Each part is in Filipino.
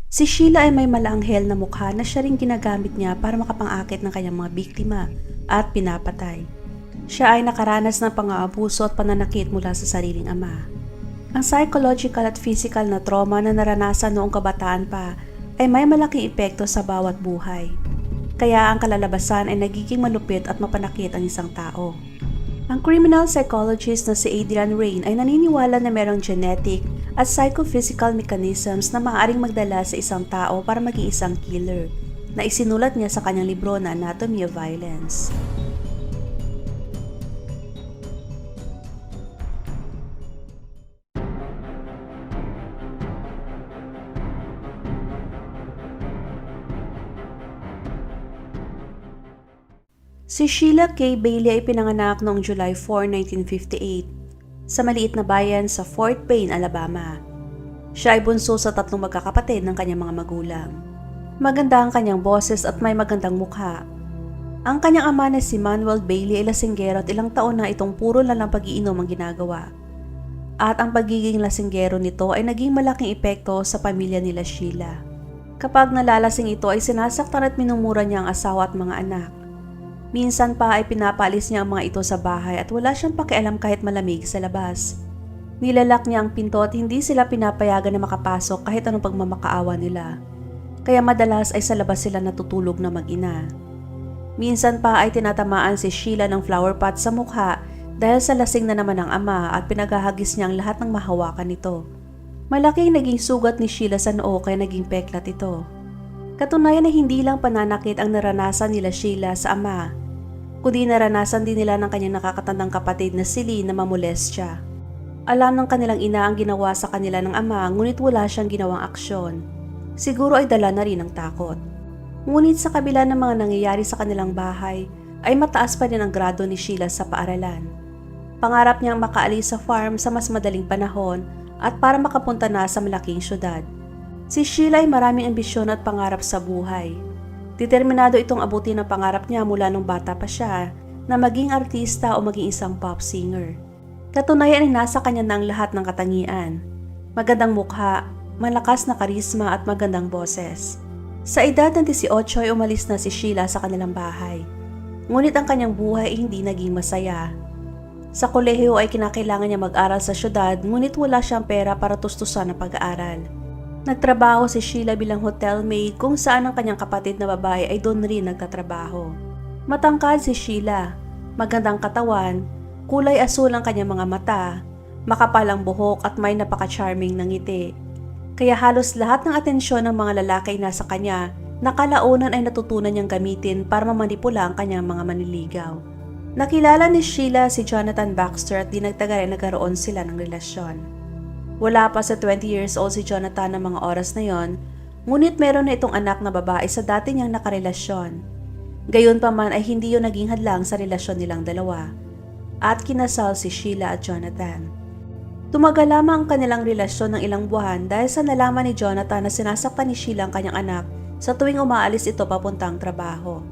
Si Sheila ay may malanghel na mukha na siya ring ginagamit niya para makapangakit ng kanyang mga biktima at pinapatay. Siya ay nakaranas ng pang-aabuso at pananakit mula sa sariling ama. Ang psychological at physical na trauma na naranasan noong kabataan pa ay may malaking epekto sa bawat buhay. Kaya ang kalalabasan ay nagiging malupit at mapanakit ang isang tao. Ang criminal psychologist na si Adrian Rain ay naniniwala na merong genetic at psychophysical mechanisms na maaaring magdala sa isang tao para maging isang killer, na isinulat niya sa kanyang libro na Anatomy of Violence. Si Sheila K. Bailey ay pinanganak noong July 4, 1958 sa maliit na bayan sa Fort Payne, Alabama. Siya ay bunso sa 3 magkakapatid ng kanyang mga magulang. Maganda ang kanyang boses at may magandang mukha. Ang kanyang ama na si Manuel Bailey ay lasinggero at ilang taon na itong puro lang pag-iinom ang ginagawa. At ang pagiging lasinggero nito ay naging malaking epekto sa pamilya nila Sheila. Kapag nalalasing ito ay sinasaktan at minumura niya ang asawa at mga anak. Minsan pa ay pinapaalis niya ang mga ito sa bahay at wala siyang pakialam kahit malamig sa labas. Nilalak niya ang pinto at hindi sila pinapayagan na makapasok kahit anong pagmamakaawa nila. Kaya madalas ay sa labas sila natutulog na mag-ina. Minsan pa ay tinatamaan si Sheila ng flower pot sa mukha dahil sa lasing na naman ng ama at pinagahagis niya ang lahat ng mahawakan nito. Malaking naging sugat ni Sheila sa noo kaya naging peklat ito. Katunayan na hindi lang pananakit ang naranasan nila Sheila sa ama, kundi naranasan din nila ng kanyang nakakatandang kapatid na si Lee na mamolestya. Alam ng kanilang ina ang ginawa sa kanila ng ama ngunit wala siyang ginawang aksyon. Siguro ay dala na rin ng takot. Ngunit sa kabila ng mga nangyayari sa kanilang bahay, ay mataas pa din ang grado ni Sheila sa paaralan. Pangarap niyang makaalis sa farm sa mas madaling panahon at para makapunta na sa malaking syudad. Si Sheila ay maraming ambisyon at pangarap sa buhay. Determinado itong abutin ang pangarap niya mula nung bata pa siya na maging artista o maging isang pop singer. Katunayan ay nasa kanya na ang lahat ng katangian. Magandang mukha, malakas na karisma at magandang boses. Sa edad ng 18 ay umalis na si Sheila sa kanilang bahay. Ngunit ang kanyang buhay ay hindi naging masaya. Sa kolehiyo ay kinakailangan niya mag-aral sa syudad ngunit wala siyang pera para tustusan ang pag-aaral. Nagtrabaho si Sheila bilang hotel maid kung saan ang kanyang kapatid na babae ay doon rin nagtatrabaho. Matangkad si Sheila, magandang katawan, kulay asul ang kanyang mga mata, makapal ang buhok at may napaka-charming na ngiti. Kaya halos lahat ng atensyon ng mga lalaki na sa kanya na kalaunan ay natutunan niyang gamitin para mamanipula ang kanyang mga manliligaw. Nakilala ni Sheila si Jonathan Baxter at dinagtagal ay nagkaroon sila ng relasyon. Wala pa sa 20 years old si Jonathan ng mga oras na yon, ngunit meron na itong anak na babae sa dati niyang nakarelasyon. Gayunpaman ay hindi yun naging hadlang sa relasyon nilang dalawa, at kinasal si Sheila at Jonathan. Tumagal lamang ang kanilang relasyon ng ilang buwan dahil sa nalaman ni Jonathan na sinasaktan ni Sheila ang kanyang anak sa tuwing umaalis ito papuntang trabaho.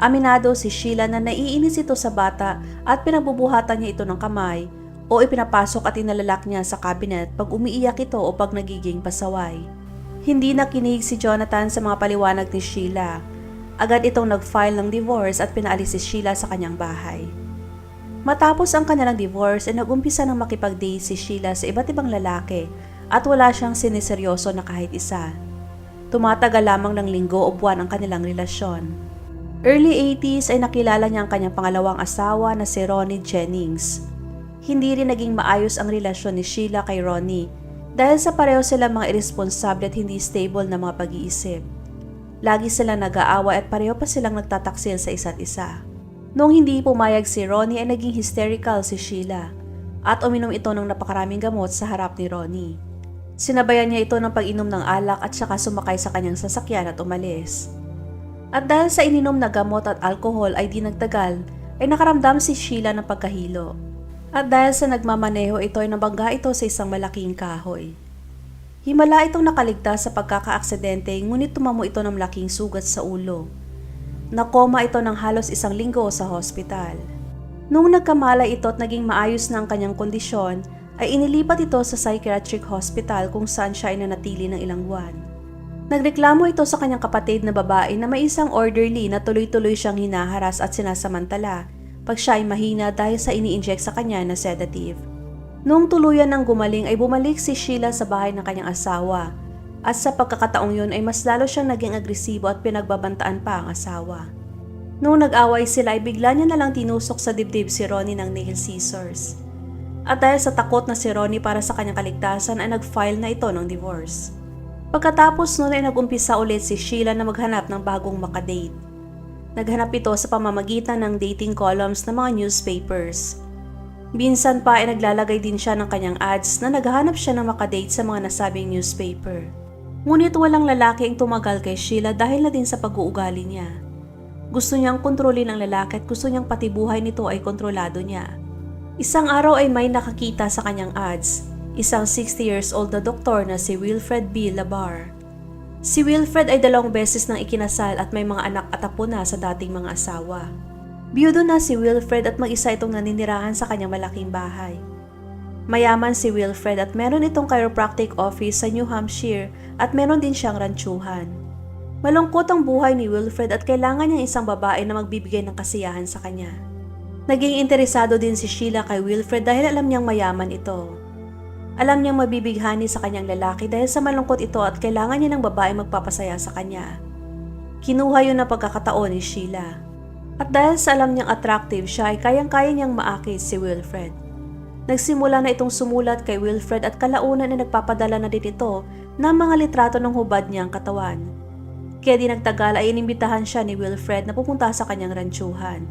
Aminado si Sheila na naiinis ito sa bata at pinagbubuhatan niya ito ng kamay o ipinapasok at inalalak niya sa cabinet pag umiiyak ito o pag nagiging pasaway. Hindi nakinig si Jonathan sa mga paliwanag ni Sheila. Agad itong nag-file ng divorce at pinaalis si Sheila sa kanyang bahay. Matapos ang kanilang divorce ay nag-umpisa ng makipag-date si Sheila sa iba't ibang lalaki at wala siyang siniseryoso na kahit isa. Tumatagal lamang ng linggo o buwan ang kanilang relasyon. Early 80s ay nakilala niya ang kanyang pangalawang asawa na si Ronnie Jennings. Hindi rin naging maayos ang relasyon ni Sheila kay Ronnie dahil sa pareho sila mga irresponsable at hindi stable na mga pag-iisip. Lagi silang nag-aaway at pareho pa silang nagtataksil sa isa't isa. Noong hindi pumayag si Ronnie ay naging hysterical si Sheila at uminom ito ng napakaraming gamot sa harap ni Ronnie. Sinabayan niya ito ng pag-inom ng alak at saka sumakay sa kanyang sasakyan at umalis. At dahil sa ininom na gamot at alkohol ay di nagtagal ay nakaramdam si Sheila ng pagkahilo. At dahil sa nagmamaneho ito ay nabangga ito sa isang malaking kahoy. Himala itong nakaligtas sa pagkakaaksidente ngunit tumamo ito ng malaking sugat sa ulo. Nakoma ito ng halos 1 linggo sa hospital. Nung nagkamalay ito at naging maayos na ang kanyang kondisyon, ay inilipat ito sa psychiatric hospital kung saan siya ay nanatili ng ilang buwan. Nagreklamo ito sa kanyang kapatid na babae na may isang orderly na tuloy-tuloy siyang hinaharas at sinasamantala pag siya ay mahina dahil sa ini-inject sa kanya na sedative. Noong tuluyan ng gumaling ay bumalik si Sheila sa bahay ng kanyang asawa at sa pagkakataong yun ay mas lalo siyang naging agresibo at pinagbabantaan pa ang asawa. Noong nag-away sila ay bigla niya nalang tinusok sa dibdib si Ronnie ng nail scissors. At dahil sa takot na si Ronnie para sa kanyang kaligtasan ay nag-file na ito ng divorce. Pagkatapos noon ay nag-umpisa ulit si Sheila na maghanap ng bagong makadate. Naghanap ito sa pamamagitan ng dating columns ng mga newspapers. Minsan pa ay naglalagay din siya ng kanyang ads na naghahanap siya ng makadate sa mga nasabing newspaper. Ngunit walang lalaki ang tumagal kay Sheila dahil na din sa pag-uugali niya. Gusto niyang kontrolin ang lalaki at gusto niyang pati buhay nito ay kontrolado niya. Isang araw ay may nakakita sa kanyang ads. Isang 60 years old na doktor na si Wilfred B. Labar. Si Wilfred ay 2 beses nang ikinasal at may mga anak at apo na sa dating mga asawa. Biyudo na si Wilfred at mag-isa itong naninirahan sa kanyang malaking bahay. Mayaman si Wilfred at meron itong chiropractic office sa New Hampshire at meron din siyang ranchuhan. Malungkot ang buhay ni Wilfred at kailangan niyang isang babae na magbibigay ng kasiyahan sa kanya. Naging interesado din si Sheila kay Wilfred dahil alam niyang mayaman ito. Alam niyang mabibighani sa kanyang lalaki dahil sa malungkot ito at kailangan niya ng babae magpapasaya sa kanya. Kinuha yun na pagkakataon ni Sheila. At dahil sa alam niyang attractive siya ay kayang-kaya niyang maakit si Wilfred. Nagsimula na itong sumulat kay Wilfred at kalaunan ay nagpapadala na din ito ng mga litrato ng hubad niyang katawan. Kaya di nagtagal ay inimbitahan siya ni Wilfred na pupunta sa kanyang ranchuhan.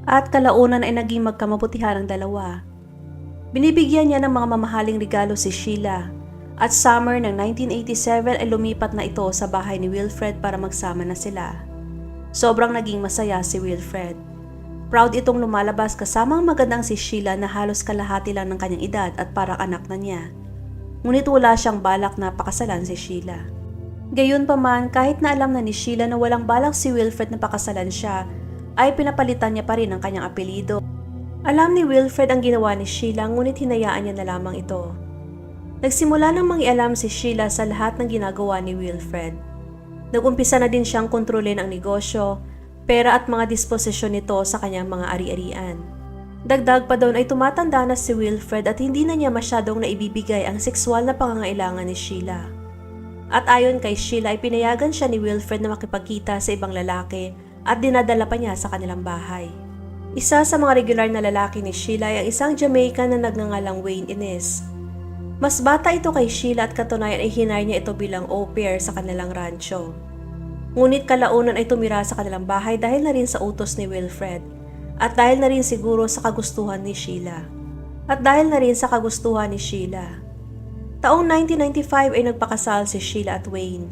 At kalaunan ay naging magkamabutihan ang dalawa. Binibigyan niya ng mga mamahaling regalo si Sheila at summer ng 1987 ay lumipat na ito sa bahay ni Wilfred para magsama na sila. Sobrang naging masaya si Wilfred. Proud itong lumalabas kasama ang magandang si Sheila na halos kalahati lang ng kanyang edad at parang anak na niya. Ngunit wala siyang balak na pakasalan si Sheila. Gayunpaman, kahit na alam na ni Sheila na walang balak si Wilfred na pakasalan siya, ay pinapalitan niya pa rin ang kanyang apelyido. Alam ni Wilfred ang ginawa ni Sheila ngunit hinayaan niya na lamang ito. Nagsimula nang mangialam si Sheila sa lahat ng ginagawa ni Wilfred. Nagumpisa na din siyang kontrolin ang negosyo, pera at mga disposisyon nito sa kanyang mga ari-arian. Dagdag pa doon ay tumatanda na si Wilfred at hindi na niya masyadong naibibigay ang sexual na pangangailangan ni Sheila. At ayon kay Sheila ay pinayagan siya ni Wilfred na makipagkita sa ibang lalaki at dinadala pa niya sa kanilang bahay. Isa sa mga regular na lalaki ni Sheila ay ang isang Jamaican na nagngangalang Wayne Inez. Mas bata ito kay Sheila at katunayan ay hinire niya ito bilang au pair sa kanilang rancho. Ngunit kalaunan ay tumira sa kanilang bahay dahil na rin sa utos ni Wilfred at dahil na rin siguro sa kagustuhan ni Sheila. Taong 1995 ay nagpakasal si Sheila at Wayne.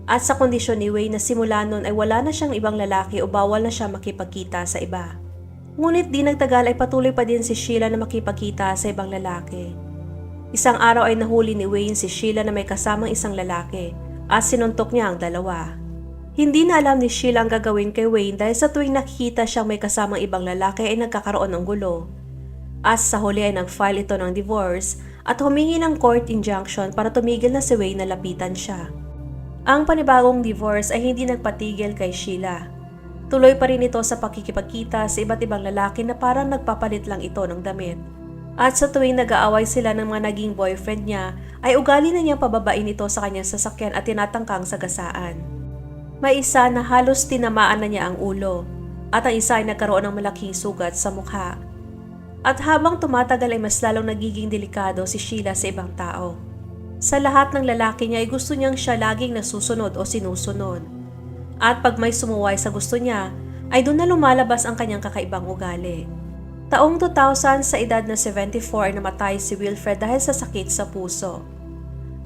At sa kondisyon ni Wayne na simula nun ay wala na siyang ibang lalaki o bawal na siya makipagkita sa iba. Ngunit di nagtagal ay patuloy pa din si Sheila na makipagkita sa ibang lalaki. Isang araw ay nahuli ni Wayne si Sheila na may kasamang isang lalaki at sinuntok niya ang dalawa. Hindi na alam ni Sheila ang gagawin kay Wayne dahil sa tuwing nakikita siyang may kasamang ibang lalaki ay nagkakaroon ng gulo. At sa huli ay nag-file ito ng divorce at humingi ng court injunction para tumigil na si Wayne na lapitan siya. Ang panibagong divorce ay hindi nagpatigil kay Sheila. Tuloy pa rin ito sa pakikipagkita sa iba't ibang lalaki na parang nagpapalit lang ito ng damit. At sa tuwing nag-aaway sila ng mga naging boyfriend niya, ay ugali na niyang pababain ito sa kanyang sasakyan at tinatangkang sagasaan. May isa na halos tinamaan na niya ang ulo, at ang isa ay nagkaroon ng malaking sugat sa mukha. At habang tumatagal ay mas lalong nagiging delikado si Sheila sa ibang tao. Sa lahat ng lalaki niya ay gusto niyang siya laging nasusunod o sinusunod. At pag may sumuway sa gusto niya, ay doon na lumalabas ang kanyang kakaibang ugali. Taong 2000 sa edad na 74 namatay si Wilfred dahil sa sakit sa puso.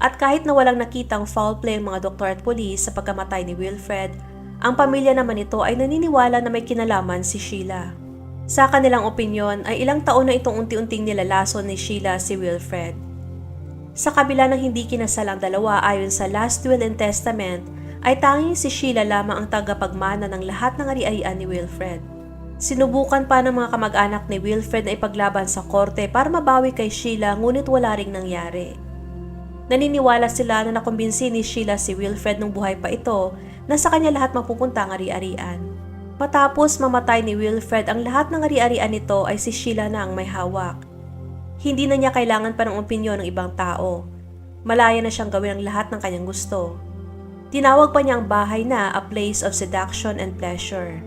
At kahit na walang nakitang foul play ang mga doktor at pulis sa pagkamatay ni Wilfred, ang pamilya naman nito ay naniniwala na may kinalaman si Sheila. Sa kanilang opinyon ay ilang taon na itong unti-unting nilalason ni Sheila si Wilfred. Sa kabila ng hindi kinasal ang dalawa ayon sa last will and testament, ay tanging si Sheila lamang ang tagapagmana ng lahat ng ari-arian ni Wilfred. Sinubukan pa ng mga kamag-anak ni Wilfred na ipaglaban sa korte para mabawi kay Sheila ngunit wala ring nangyari. Naniniwala sila na nakumbinsi ni Sheila si Wilfred nung buhay pa ito na sa kanya lahat mapupunta ang ari-arian. Matapos mamatay ni Wilfred, ang lahat ng ari-arian nito ay si Sheila na ang may hawak. Hindi na niya kailangan pa ng opinyon ng ibang tao. Malaya na siyang gawin ang lahat ng kanyang gusto. Tinawag pa niya ang bahay na a place of seduction and pleasure.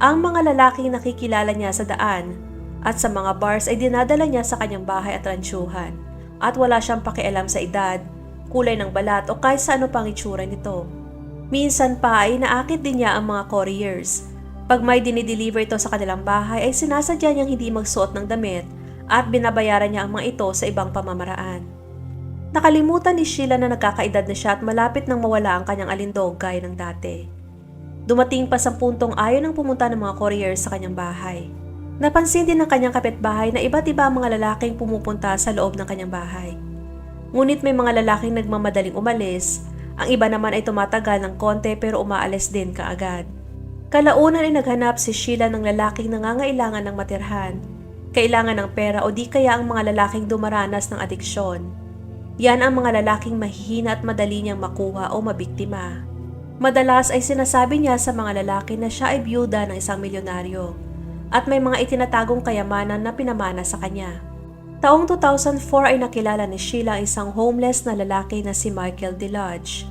Ang mga lalaking nakikilala niya sa daan at sa mga bars ay dinadala niya sa kanyang bahay at ransyuhan, at wala siyang pakialam sa edad, kulay ng balat o kahit sa ano pang itsura nito. Minsan pa ay inaakit din niya ang mga couriers. Pag may dinideliver ito sa kanilang bahay ay sinasadya niyang hindi magsuot ng damit at binabayaran niya ang mga ito sa ibang pamamaraan. Nakalimutan ni Sheila na nagkakaedad na siya at malapit nang mawala ang kanyang alindog gaya ng dati. Dumating pa sa puntong ayaw nang pumunta ng mga couriers sa kanyang bahay. Napansin din ng kanyang kapitbahay na iba't iba ang mga lalaking pumupunta sa loob ng kanyang bahay. Ngunit may mga lalaking nagmamadaling umalis, ang iba naman ay tumatagal ng konti pero umaalis din kaagad. Kalaunan ay naghanap si Sheila ng lalaking nangangailangan ng matirhan, kailangan ng pera o di kaya ang mga lalaking dumaranas ng adiksyon. Yan ang mga lalaking mahihina at madali niyang makuha o mabiktima. Madalas ay sinasabi niya sa mga lalaki na siya ay byuda ng isang milyonaryo at may mga itinatagong kayamanan na pinamana sa kanya. Taong 2004 ay nakilala ni Sheila ang isang homeless na lalaki na si Michael DeLodge.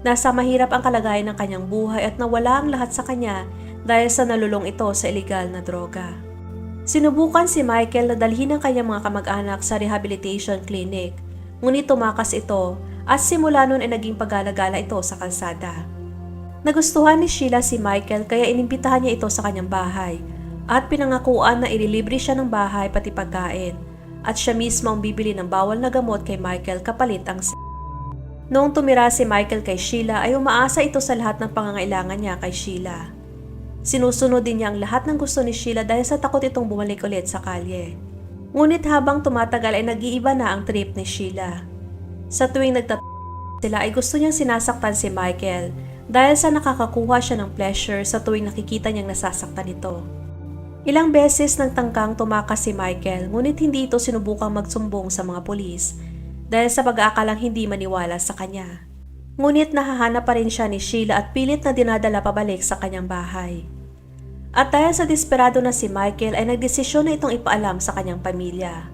Nasa mahirap ang kalagayan ng kanyang buhay at nawala ang lahat sa kanya dahil sa nalulong ito sa iligal na droga. Sinubukan si Michael na dalhin ang kanyang mga kamag-anak sa rehabilitation clinic, ngunit tumakas ito at simula noon ay naging pag-alagala ito sa kalsada. Nagustuhan ni Sheila si Michael kaya inimbitahan niya ito sa kanyang bahay at pinangakuan na ililibre siya ng bahay pati pagkain at siya mismo ang bibili ng bawal na gamot kay Michael kapalit ang Noong tumira si Michael kay Sheila ay umaasa ito sa lahat ng pangangailangan niya kay Sheila. Sinusunod din niya ang lahat ng gusto ni Sheila dahil sa takot itong bumalik ulit sa kalye. Ngunit habang tumatagal ay nag-iiba na ang trip ni Sheila. Sa tuwing sila ay gusto niyang sinasaktan si Michael dahil sa nakakakuha siya ng pleasure sa tuwing nakikita niyang nasasaktan ito. Ilang beses nagtangkang tumakas si Michael ngunit hindi ito sinubukang magsumbong sa mga pulis dahil sa pag-aakalang hindi maniwala sa kanya. Ngunit nahahanap pa rin siya ni Sheila at pilit na dinadala pabalik sa kanyang bahay. At dahil sa desperado na si Michael ay nagdesisyon na itong ipaalam sa kanyang pamilya.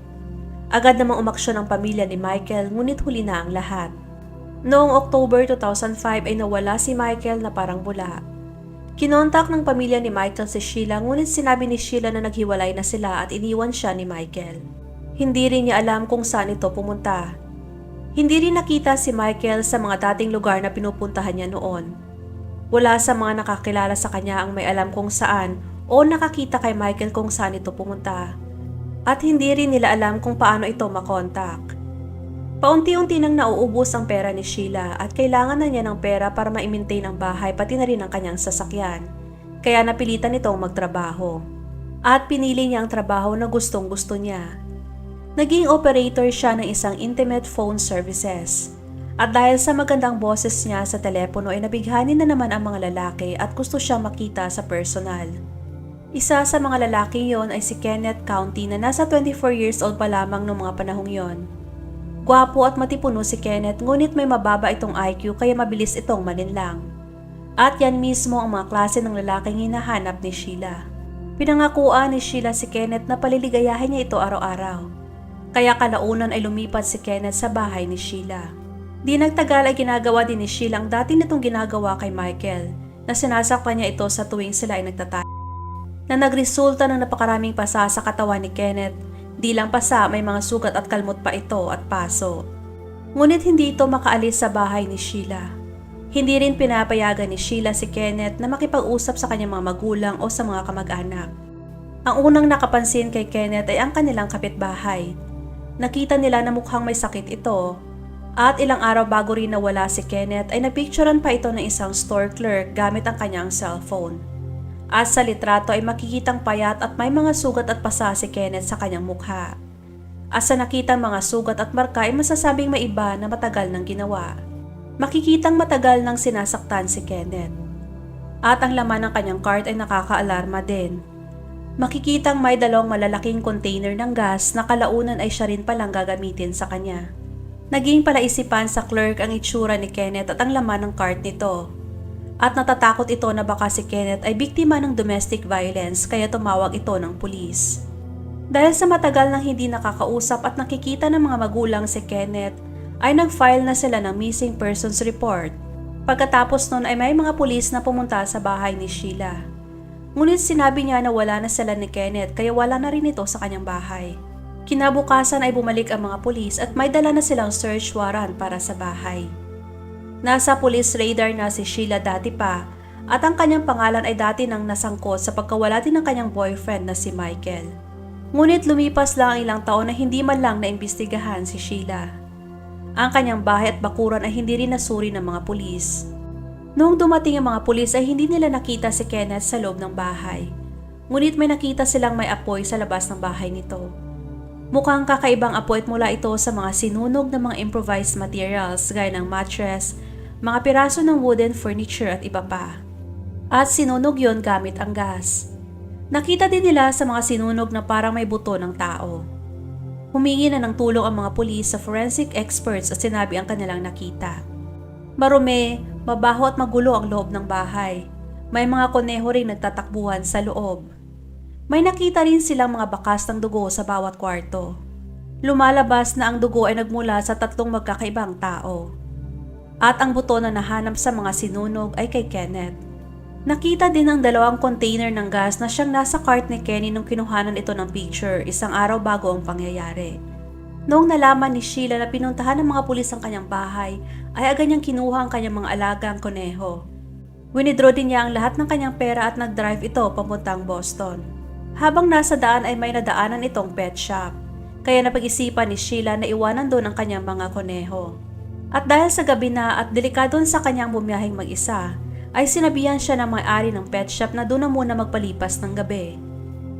Agad namang umaksyon ang pamilya ni Michael ngunit huli na ang lahat. Noong October 2005 ay nawala si Michael na parang bula. Kinontak ng pamilya ni Michael si Sheila ngunit sinabi ni Sheila na naghiwalay na sila at iniwan siya ni Michael. Hindi rin niya alam kung saan ito pumunta. Hindi rin nakita si Michael sa mga dating lugar na pinupuntahan niya noon. Wala sa mga nakakilala sa kanya ang may alam kung saan o nakakita kay Michael kung saan ito pumunta. At hindi rin nila alam kung paano ito makontak. Paunti-unti nang nauubos ang pera ni Sheila at kailangan na niya ng pera para ma-maintain ang bahay pati na rin ang kanyang sasakyan. Kaya napilitan nitong magtrabaho. At pinili niya ang trabaho na gustong-gusto niya. Naging operator siya ng isang intimate phone services. At dahil sa magandang boses niya sa telepono ay nabighanin na naman ang mga lalaki at gusto siyang makita sa personal. Isa sa mga lalaki yon ay si Kenneth County na nasa 24 years old pa lamang noong mga panahong yon. Gwapo at matipuno si Kenneth ngunit may mababa itong IQ kaya mabilis itong malinlang. At yan mismo ang mga klase ng lalaking hinahanap ni Sheila. Pinangakuan ni Sheila si Kenneth na paliligayahin niya ito araw-araw. Kaya kalaunan ay lumipat si Kenneth sa bahay ni Sheila. Di nagtagal ay ginagawa din ni Sheila ang dati nitong ginagawa kay Michael na sinasaktan niya ito sa tuwing sila ay nagtatay. Na nagresulta ng napakaraming pasa sa katawan ni Kenneth. Di lang pasa, may mga sugat at kalmot pa ito at paso. Ngunit hindi ito makaalis sa bahay ni Sheila. Hindi rin pinapayagan ni Sheila si Kenneth na makipag-usap sa kanyang mga magulang o sa mga kamag-anak. Ang unang nakapansin kay Kenneth ay ang kanilang kapitbahay. Nakita nila na mukhang may sakit ito. At ilang araw bago rin nawala si Kenneth ay napicturean pa ito ng isang store clerk gamit ang kanyang cellphone. At sa litrato ay makikitang payat at may mga sugat at pasa si Kenneth sa kanyang mukha. At sa nakitang mga sugat at marka ay masasabing may iba na matagal nang ginawa. Makikitang matagal nang sinasaktan si Kenneth. At ang laman ng kanyang cart ay nakakaalarma din. Makikitang may dalawang malalaking container ng gas na kalaunan ay siya rin palang gagamitin sa kanya. Naging palaisipan sa clerk ang itsura ni Kenneth at ang laman ng cart nito. At natatakot ito na baka si Kenneth ay biktima ng domestic violence kaya tumawag ito ng pulis. Dahil sa matagal nang hindi nakakausap at nakikita ng mga magulang si Kenneth, ay nag-file na sila ng missing persons report. Pagkatapos nun ay may mga pulis na pumunta sa bahay ni Sheila. Ngunit sinabi niya na wala na sila ni Kenneth kaya wala na rin ito sa kanyang bahay. Kinabukasan ay bumalik ang mga pulis at may dala na silang search warrant para sa bahay. Nasa police radar na si Sheila dati pa at ang kanyang pangalan ay dati nang nasangkot sa pagkawala din ng kanyang boyfriend na si Michael. Ngunit lumipas lang ang ilang taon na hindi man lang naimbestigahan si Sheila. Ang kanyang bahay at bakuran ay hindi rin nasuri ng mga pulis. Noong dumating ang mga pulis ay hindi nila nakita si Kenneth sa loob ng bahay. Ngunit may nakita silang may apoy sa labas ng bahay nito. Mukhang kakaibang apoy mula ito sa mga sinunog na mga improvised materials gaya ng mattress, mga piraso ng wooden furniture at iba pa. At sinunog yon gamit ang gas. Nakita din nila sa mga sinunog na parang may buto ng tao. Humingi na ng tulong ang mga pulis sa forensic experts at sinabi ang kanilang nakita. Marumi, mabaho at magulo ang loob ng bahay. May mga kuneho ring nagtatakbuhan sa loob. May nakita rin silang mga bakas ng dugo sa bawat kwarto. Lumalabas na ang dugo ay nagmula sa 3 magkakaibang tao. At ang buto na nahanap sa mga sinunog ay kay Kenneth. Nakita din ang 2 container ng gas na siyang nasa cart ni Kenny nung kinuhanan ito ng picture 1 araw bago ang pangyayari. Noong nalaman ni Sheila na pinuntahan ng mga pulis ang kanyang bahay, ay agad niyang kinuha ang kanyang mga alagang kuneho. Winidraw din niya ang lahat ng kanyang pera at nag-drive ito papuntang Boston. Habang nasa daan ay may nadaanan itong pet shop, kaya napag-isipan ni Sheila na iwanan doon ang kanyang mga kuneho. At dahil sa gabi na at delikado sa kanyang bumiyaheng mag-isa, ay sinabihan siya ng may-ari ng pet shop na doon na muna magpalipas ng gabi.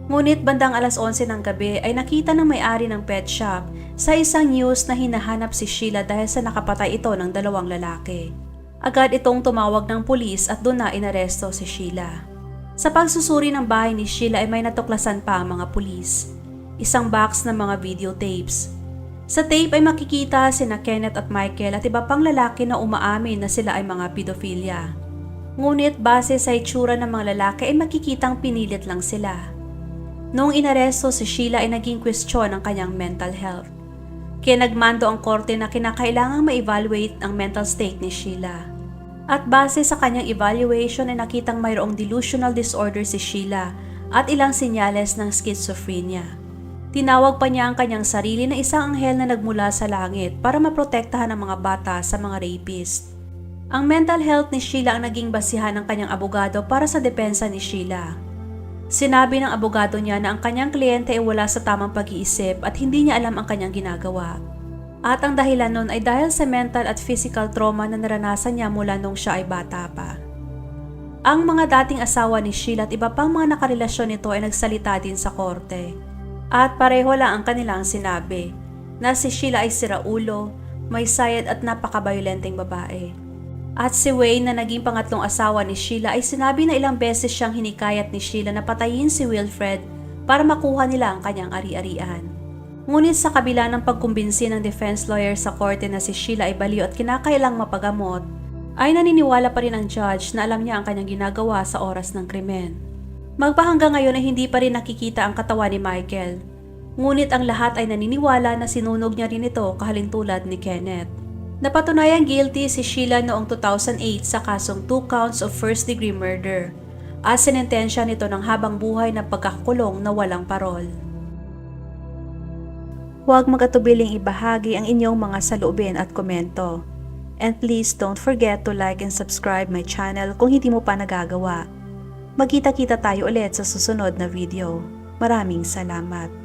Ngunit bandang alas 11 ng gabi ay nakita ng may-ari ng pet shop sa isang news na hinahanap si Sheila dahil sa nakapatay ito ng 2 lalaki. Agad itong tumawag ng pulis at doon na inaresto si Sheila. Sa pagsusuri ng bahay ni Sheila ay may natuklasan pa ang mga pulis. Isang box ng mga videotapes. Sa tape ay makikita sina Kenneth at Michael at iba pang lalaki na umaamin na sila ay mga pedophilia. Ngunit base sa itsura ng mga lalaki ay makikitang pinilit lang sila. Noong inaresto si Sheila ay naging kwestiyon ang kanyang mental health. Kaya nagmando ang korte na kinakailangang ma-evaluate ang mental state ni Sheila. At base sa kanyang evaluation ay nakitang mayroong delusional disorder si Sheila at ilang senyales ng schizophrenia. Tinawag pa niya ang kanyang sarili na isang anghel na nagmula sa langit para maprotektahan ang mga bata sa mga rapist. Ang mental health ni Sheila ang naging basihan ng kanyang abogado para sa depensa ni Sheila. Sinabi ng abogado niya na ang kanyang kliyente ay wala sa tamang pag-iisip at hindi niya alam ang kanyang ginagawa. At ang dahilan nun ay dahil sa mental at physical trauma na naranasan niya mula nung siya ay bata pa. Ang mga dating asawa ni Sheila at iba pang mga nakarelasyon nito ay nagsalita din sa korte. At pareho lang ang kanilang sinabi na si Sheila ay siraulo, may sayad at napaka-violenteng babae. At si Wayne na naging pangatlong asawa ni Sheila ay sinabi na ilang beses siyang hinikayat ni Sheila na patayin si Wilfred para makuha nila ang kanyang ari-arian. Ngunit sa kabila ng pagkumbinsi ng defense lawyer sa korte na si Sheila ay baliw at kinakailang mapagamot, ay naniniwala pa rin ang judge na alam niya ang kanyang ginagawa sa oras ng krimen. Magpahanggang ngayon ay hindi pa rin nakikita ang katawan ni Michael. Ngunit ang lahat ay naniniwala na sinunog niya rin ito kahalintulad ni Kenneth. Napatunayang guilty si Sheila noong 2008 sa kasong 2 counts of first-degree murder at sinentensya nito ng habang buhay na pagkakakulong na walang parol. Huwag magatubiling ibahagi ang inyong mga saloobin at komento. And please don't forget to like and subscribe my channel kung hindi mo pa nagagawa. Magkita-kita tayo ulit sa susunod na video. Maraming salamat.